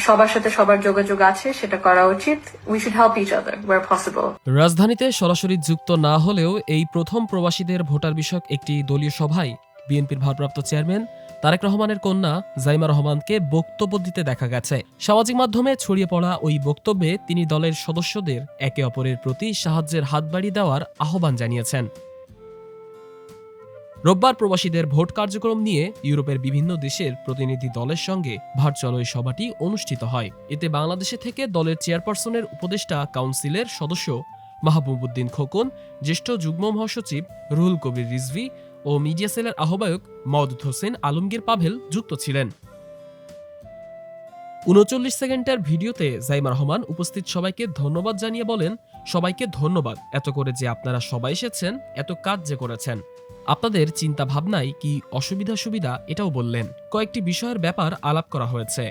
সবার সাথে সবার যোগাযোগ আছে, সেটা করা উচিত। We should help each other where possible. রাজধানীতে সরাসরি যুক্ত না হলেও এই প্রথম প্রবাসীদের ভোটার বিষয়ক একটি দলীয় সভায় বিএনপির ভারপ্রাপ্ত চেয়ারম্যান তারেক রহমানের কন্যা জাইমা রহমানকে বক্তব্য দিতে দেখা গেছে। সামাজিক মাধ্যমে ছড়িয়ে পড়া ওই বক্তব্যে তিনি দলের সদস্যদের একে অপরের প্রতি সাহায্যের হাত বাড়িয়ে দেওয়ার আহ্বান জানিয়েছেন। রোববার প্রবাসীদের ভোট কার্যক্রম নিয়ে ইউরোপের বিভিন্ন দেশের প্রতিনিধি দলের সঙ্গে ভার্চুয়াল ওই সভাটি অনুষ্ঠিত হয়। এতে বাংলাদেশে থেকে দলের চেয়ারপারসনের উপদেষ্টা কাউন্সিলের সদস্য মাহবুবউদ্দিন খোকন, জ্যেষ্ঠ যুগ্ম মহাসচিব রুহুল কবির রিজভী ও মিডিয়া সেলের আহ্বায়ক মাওদুদ হোসেন আলমগীর পাভেল যুক্ত ছিলেন। ৩৯ সেকেন্ডের ভিডিওতে জাইমা রহমান উপস্থিত সবাইকে ধন্যবাদ জানিয়ে বলেন, সবাইকে ধন্যবাদ এত করে যে আপনারা সবাই এসেছেন, এত কাজ যে করেছেন। আপনাদের চিন্তা ভাবনায় কি অসুবিধা সুবিধা এটাও বললেন। কয়েকটি বিষয়ের ব্যাপার আলাপ করা হয়েছে।